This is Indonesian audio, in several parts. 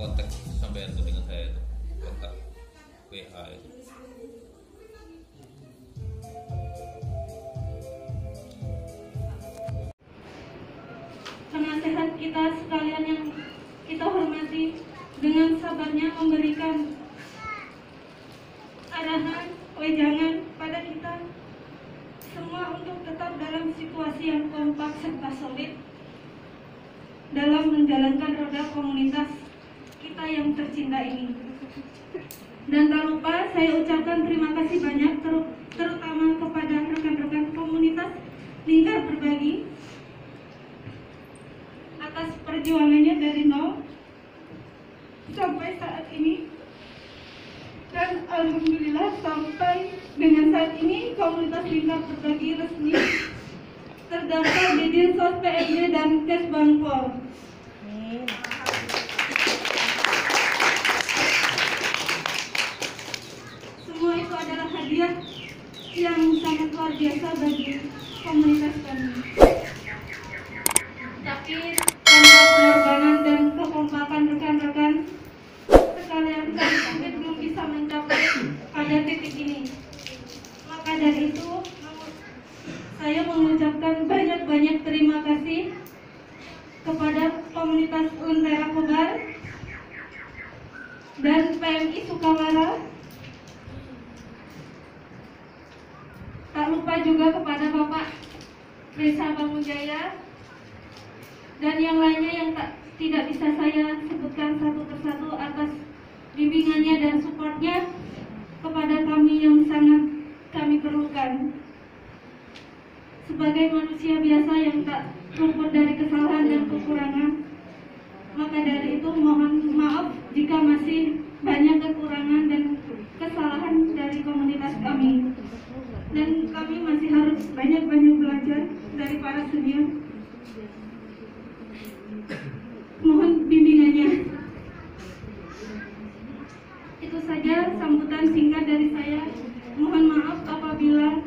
kontak sampai itu dengan saya itu kontak WA itu. Penasehat kita sekalian yang kita hormati dengan sabarnya memberikan arahan, wejangan pada kita semua untuk tetap dalam situasi yang kompak serta solid dalam menjalankan roda komunitas kita yang tercinta ini. Dan tak lupa saya ucapkan terima kasih banyak terutama kepada rekan-rekan komunitas Lingkar Berbagi atas perjuangannya dari nol sampai saat ini. Dan alhamdulillah sampai dengan saat ini komunitas Lingkar Berbagi resmi terdaftar di Dinsos PMJ dan Kes Bangpol. Semua itu adalah hadiah yang sangat luar biasa bagi komunitas kami. Tapi tanpa pengorbanan dan kekompakan rekan-rekan sekalian, kami mungkin belum bisa mencapai pada titik ini. Maka dari itu saya mengucapkan banyak-banyak terima kasih kepada komunitas Lentera Kobar dan PMI Sukamara. Tak lupa juga kepada Bapak Desa Bangunjaya dan yang lainnya yang tidak bisa saya sebutkan satu persatu atas bimbingannya dan supportnya kepada kami yang sangat kami perlukan. Sebagai manusia biasa yang tak luput dari kesalahan dan kekurangan, maka dari itu mohon maaf jika masih banyak kekurangan dan kesalahan dari komunitas kami. Dan kami masih harus banyak-banyak belajar dari para senior. Mohon bimbingannya. Itu saja sambutan singkat dari saya. Mohon maaf apabila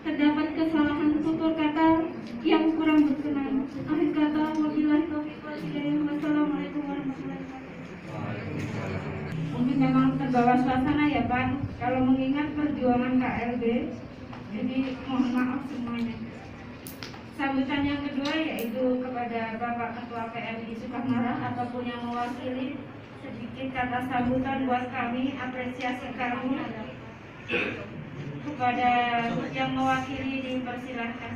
terdapat kesalahan tutur kata yang kurang berkenan. Akhir kata, wabillahi taufiq wal hidayah. Wassalamualaikum warahmatullahi wabarakatuh. Mungkin memang terbawa suasana ya Pak, kalau mengingat perjuangan KLB, jadi mohon maaf semuanya. Sambutan yang kedua yaitu kepada Bapak Ketua PMI Sukamara ataupun yang mewakili, sedikit kata sambutan buat kami, apresiasi kami kepada yang mewakili, dipersilahkan.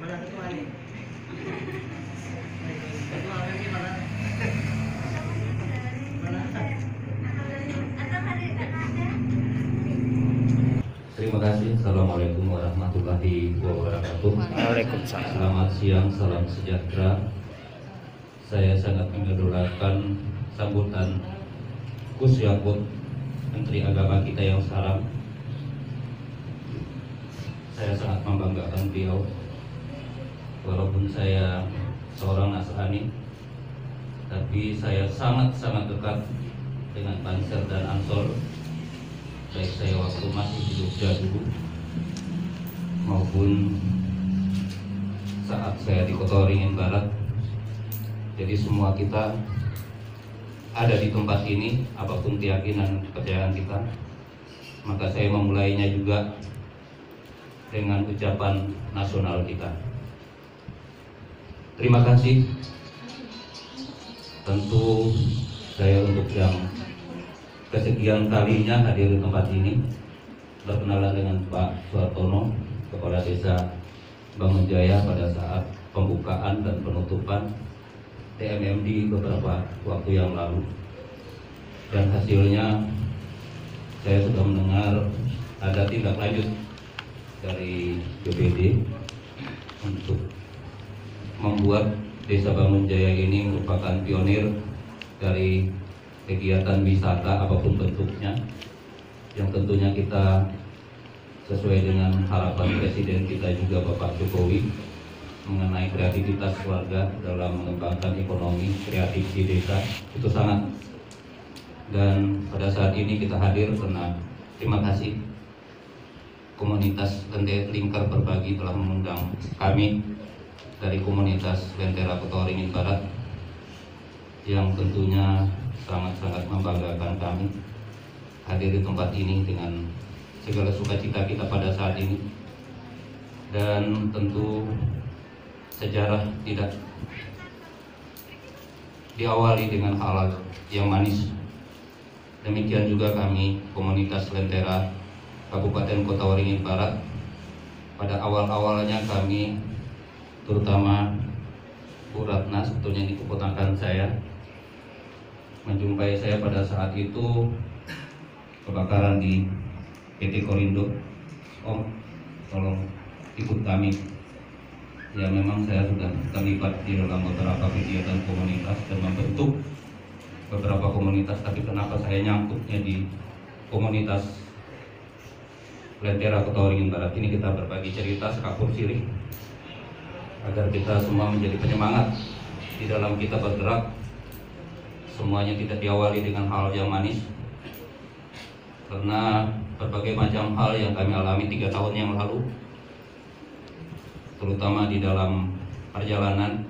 Mana ketua ini? Terima kasih. Assalamualaikum warahmatullahi wabarakatuh. Waalaikumsalam. Selamat siang, salam sejahtera. Saya sangat mengidolakan sambutan Gus Yakut, Menteri Agama kita yang sekarang. Saya sangat membanggakan beliau. Walaupun saya seorang Nasrani, tapi saya sangat-sangat dekat dengan Banser dan Ansor. Baik saya waktu masih di Jogja dulu maupun saat saya di Kota Waringin Barat. Jadi semua kita ada di tempat ini, apapun keyakinan dan kepercayaan kita, maka saya memulainya juga dengan ucapan nasional kita. Terima kasih. Tentu saya untuk yang kesekian kalinya hadir di tempat ini berkenalan dengan Pak Suartono, Kepala Desa Bangunjaya pada saat pembukaan dan penutupan TMMD beberapa waktu yang lalu. Dan hasilnya saya sudah mendengar ada tindak lanjut dari BPD untuk membuat Desa Bangunjaya ini merupakan pionir dari kegiatan wisata apapun bentuknya, yang tentunya kita sesuai dengan harapan Presiden kita juga Bapak Jokowi mengenai kreativitas warga dalam mengembangkan ekonomi kreatif di desa itu sangat. Dan pada saat ini kita hadir karena terima kasih komunitas Lingkar Berbagi telah mengundang kami dari komunitas Lentera Kota Waringin Barat yang tentunya sangat-sangat membanggakan kami hadir di tempat ini dengan segala sukacita kita pada saat ini. Dan tentu sejarah tidak diawali dengan hal yang manis. Demikian juga kami komunitas Lentera Kabupaten Kota Waringin Barat. Pada awal-awalnya kami, terutama Bu Ratna, sebetulnya ini keponakan saya, menjumpai saya pada saat itu kebakaran di PT Korindo. Om, tolong ikut kami. Ya, memang saya sudah terlibat di dalam beberapa kegiatan komunitas dan membentuk beberapa komunitas, tapi kenapa saya nyangkutnya di komunitas Lentera Kota Waringin Barat ini? Kita berbagi cerita sekapur sirih agar kita semua menjadi penyemangat di dalam kita bergerak. Semuanya tidak diawali dengan hal yang manis, karena berbagai macam hal yang kami alami 3 tahun yang lalu, terutama di dalam perjalanan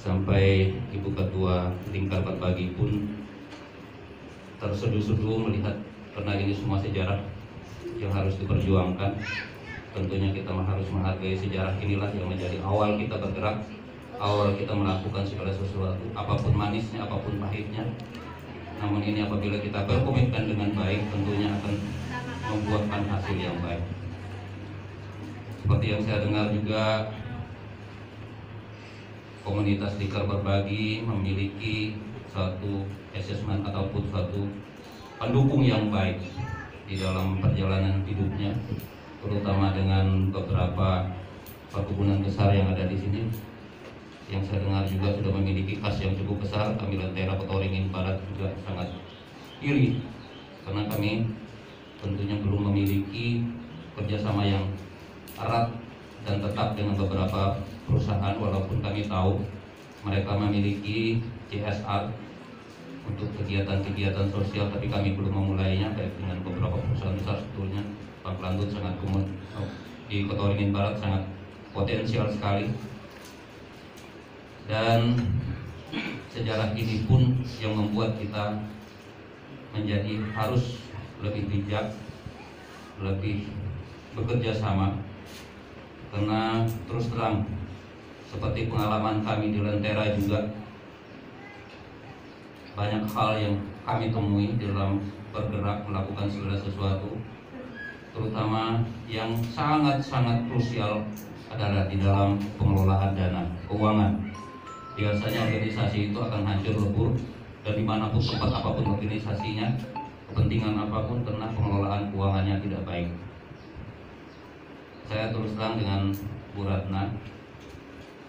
sampai Ibu Ketua Lingkar Berbagi pun terseduh-seduh melihat, karena ini semua sejarah yang harus diperjuangkan. Tentunya kita harus menghargai sejarah inilah yang menjadi awal kita bergerak, awal kita melakukan segala sesuatu, apapun manisnya, apapun pahitnya. Namun ini apabila kita berkomitmen dengan baik, tentunya akan membuahkan hasil yang baik. Seperti yang saya dengar juga, komunitas Lingkar Berbagi memiliki suatu asesmen ataupun suatu pendukung yang baik di dalam perjalanan hidupnya, terutama dengan beberapa perkebunan besar yang ada di sini. Yang saya dengar juga sudah memiliki kas yang cukup besar. Kami Lentera Kota Waringin Barat juga sangat iri, karena kami tentunya belum memiliki kerjasama yang erat dan tetap dengan beberapa perusahaan, walaupun kami tahu mereka memiliki CSR untuk kegiatan-kegiatan sosial, tapi kami belum memulainya. Kayak dengan beberapa perusahaan besar, sebetulnya Pak Landut sangat di Kota Waringin Barat sangat potensial sekali. Dan sejarah ini pun yang membuat kita menjadi harus lebih bijak, lebih bekerja sama. Karena terus terang, seperti pengalaman kami di Lentera juga, banyak hal yang kami temui dalam bergerak melakukan segala sesuatu, terutama yang sangat-sangat krusial adalah di dalam pengelolaan dana keuangan. Biasanya organisasi itu akan hancur lebur, dan dimanapun tempat apapun organisasinya, kepentingan apapun, karena pengelolaan keuangannya tidak baik. Saya terus terang dengan Bu Ratna,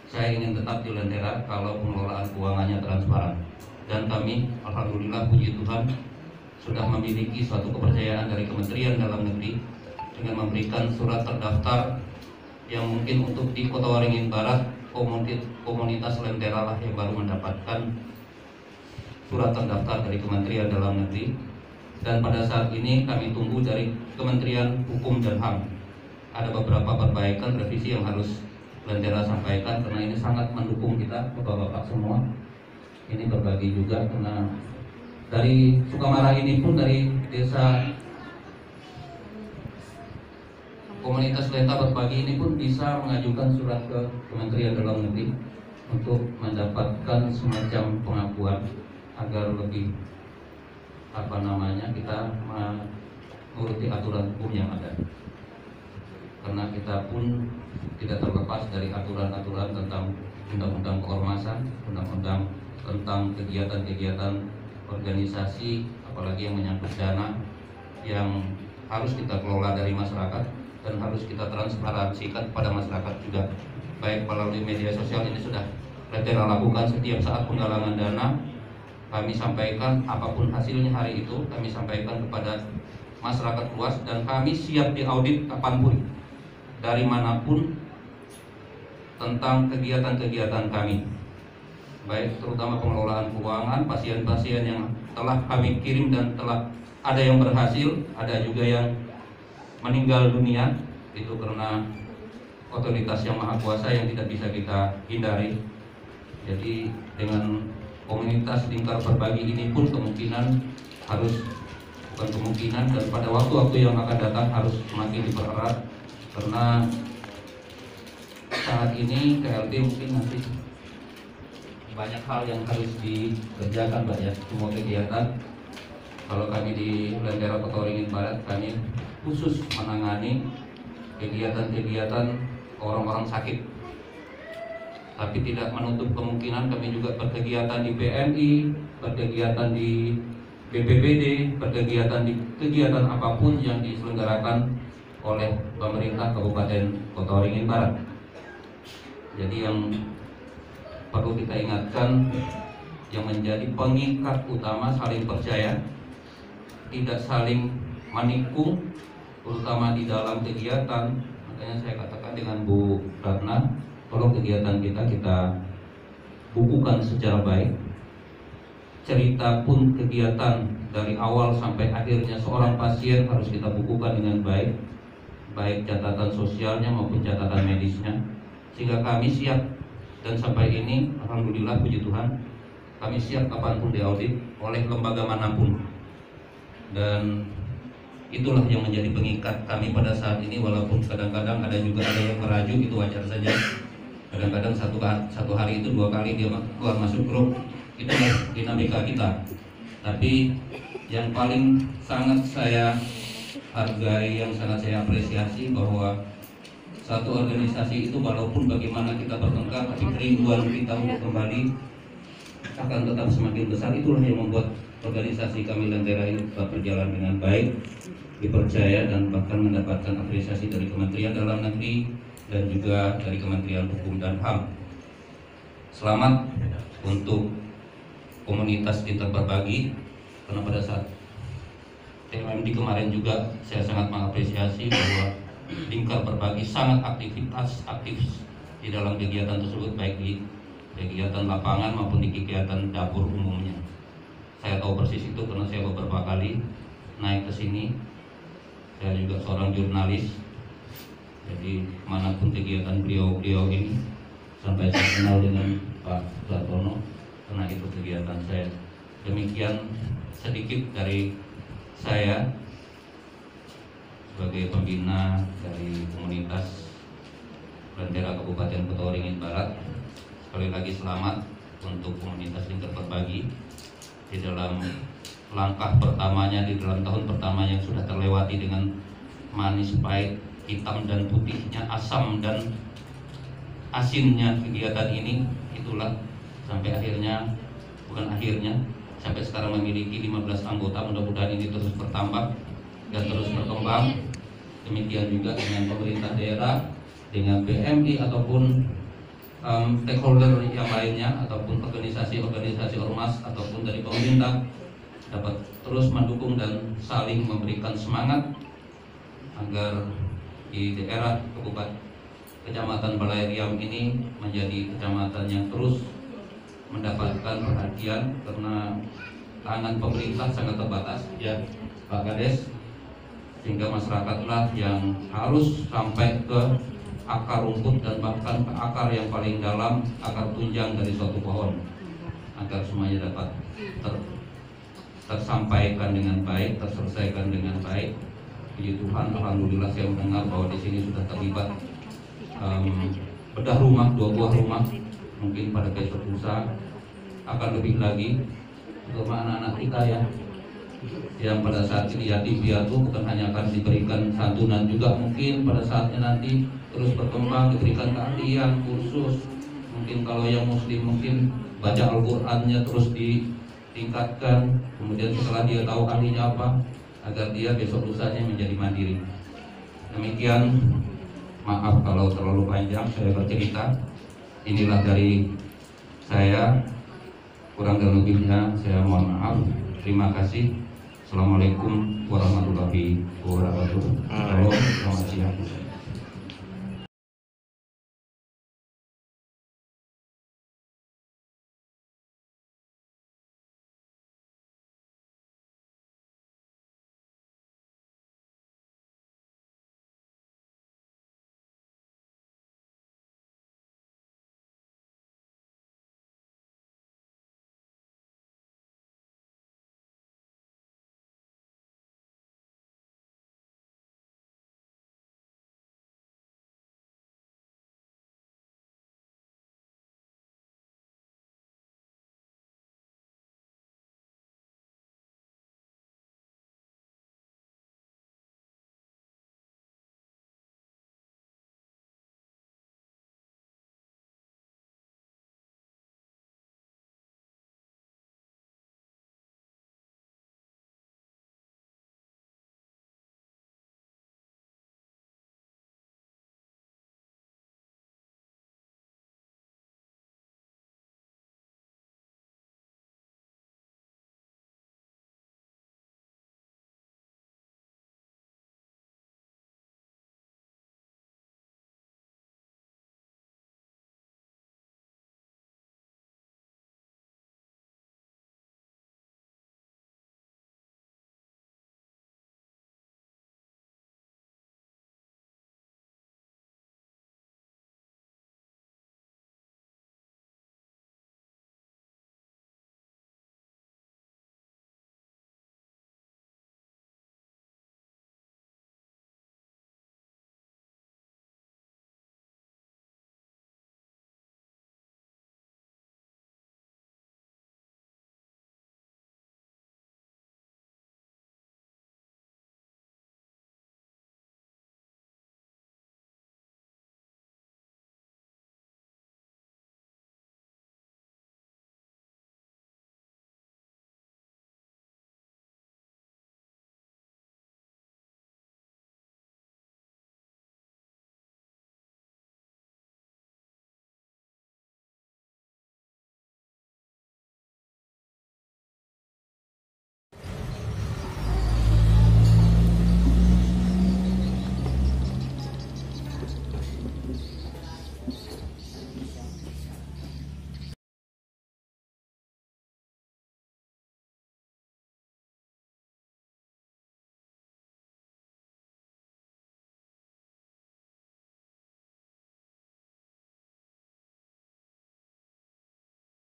saya ingin tetap di Lentera kalau pengelolaan keuangannya transparan. Dan kami, alhamdulillah, puji Tuhan, sudah memiliki suatu kepercayaan dari Kementerian Dalam Negeri dengan memberikan surat terdaftar yang mungkin untuk di Kota Waringin Barat, komunitas Lentera lah yang baru mendapatkan surat terdaftar dari Kementerian Dalam Negeri. Dan pada saat ini kami tunggu dari Kementerian Hukum dan HAM. Ada beberapa perbaikan revisi yang harus Lentera sampaikan, karena ini sangat mendukung kita, bapak-bapak semua. Ini berbagi juga, karena dari Sukamara ini pun, dari desa komunitas Lentera Berbagi ini pun bisa mengajukan surat ke Kementerian Dalam Negeri untuk mendapatkan semacam pengakuan agar lebih kita menuruti aturan hukum yang ada. Karena kita pun tidak terlepas dari aturan-aturan tentang undang-undang keormasan, undang-undang tentang kegiatan-kegiatan organisasi, apalagi yang menyangkut dana yang harus kita kelola dari masyarakat dan harus kita transparansikan kepada masyarakat juga. Baik melalui media sosial, ini sudah Lentera lakukan setiap saat penggalangan dana. Kami sampaikan apapun hasilnya hari itu, kami sampaikan kepada masyarakat luas, dan kami siap diaudit kapanpun, dari manapun, tentang kegiatan-kegiatan kami. Baik terutama pengelolaan keuangan, pasien-pasien yang telah kami kirim dan telah ada yang berhasil, ada juga yang meninggal dunia, itu karena otoritas yang maha kuasa yang tidak bisa kita hindari. Jadi dengan komunitas lingkar berbagi ini pun kemungkinan harus, bukan kemungkinan, dan pada waktu-waktu yang akan datang harus semakin dipererat, karena saat ini KLB mungkin nanti banyak hal yang harus dikerjakan Mbak ya, semua kegiatan. Kalau kami di Lentera Kota Waringin Barat, kami khusus menangani kegiatan-kegiatan orang-orang sakit. Tapi tidak menutup kemungkinan kami juga berkegiatan di PMI, berkegiatan di BPBD, berkegiatan di kegiatan apapun yang diselenggarakan oleh pemerintah Kabupaten Kota Waringin Barat. Jadi yang perlu kita ingatkan, yang menjadi pengikat utama saling percaya, tidak saling menikung, terutama di dalam kegiatan. Makanya saya katakan dengan Bu Ratna, kalau kegiatan kita bukukan secara baik. Cerita pun kegiatan dari awal sampai akhirnya seorang pasien harus kita bukukan dengan baik, baik catatan sosialnya maupun catatan medisnya, sehingga kami siap. Dan sampai ini, alhamdulillah, puji Tuhan, kami siap kapanpun diaudit oleh lembaga manapun. Dan itulah yang menjadi pengikat kami pada saat ini, walaupun kadang-kadang ada juga yang merajuk, itu wajar saja. Kadang-kadang satu hari itu 2 kali dia keluar masuk grup, itulah dinamika kita. Tapi yang paling sangat saya hargai, yang sangat saya apresiasi, bahwa satu organisasi itu walaupun bagaimana kita bertengkar, tapi kerinduan kita untuk kembali akan tetap semakin besar. Itulah yang membuat organisasi kami Lentera ini tetap berjalan dengan baik, dipercaya, dan bahkan mendapatkan apresiasi dari Kementerian Dalam Negeri dan juga dari Kementerian Hukum dan HAM. Selamat untuk komunitas Lingkar Berbagi, karena pada saat TMMD kemarin juga saya sangat mengapresiasi bahwa Lingkar Berbagi sangat aktif di dalam kegiatan tersebut, baik di kegiatan lapangan maupun di kegiatan dapur umumnya. Saya tahu persis itu karena saya beberapa kali naik ke sini. Saya juga seorang jurnalis, jadi manapun kegiatan beliau ini, sampai saya kenal dengan Pak Suartono karena itu kegiatan saya. Demikian sedikit dari saya sebagai pembina dari komunitas Lentera Kabupaten Kota Waringin Barat. Sekali lagi selamat untuk komunitas Lingkar Berbagi di dalam langkah pertamanya, di dalam tahun pertama yang sudah terlewati dengan manis, pahit, hitam dan putihnya, asam dan asinnya kegiatan ini. Itulah sampai akhirnya, bukan akhirnya, sampai sekarang memiliki 15 anggota. Mudah-mudahan ini terus bertambah dan terus berkembang. Demikian juga dengan pemerintah daerah, dengan PMI ataupun stakeholder yang lainnya, ataupun organisasi-organisasi ormas ataupun dari pemerintah, dapat terus mendukung dan saling memberikan semangat agar di daerah Kecamatan Balai-Riam ini menjadi kecamatan yang terus mendapatkan perhatian, karena tangan pemerintah sangat terbatas ya Pak Kades, sehingga masyarakatlah yang harus sampai ke akar rumput dan bahkan ke akar yang paling dalam, akar tunjang dari suatu pohon, agar semuanya dapat tersampaikan dengan baik, terselesaikan dengan baik. Puji Tuhan, alhamdulillah saya mendengar bahwa di sini sudah terlibat bedah rumah, 2 buah rumah. Mungkin pada besok lusa akan lebih lagi untuk anak-anak kita ya, yang pada saat ini yatim piatu, bukan hanya akan diberikan santunan, juga mungkin pada saatnya nanti terus berkembang, diberikan keahlian, kursus. Mungkin kalau yang muslim mungkin baca Al-Qur'annya terus ditingkatkan, kemudian setelah dia tahu ahlinya apa, agar dia besok lusanya menjadi mandiri. Demikian, maaf kalau terlalu panjang saya bercerita. Inilah dari saya, kurang dan lebihnya saya mohon maaf. Terima kasih. Assalamualaikum warahmatullahi wabarakatuh. Selamat siang.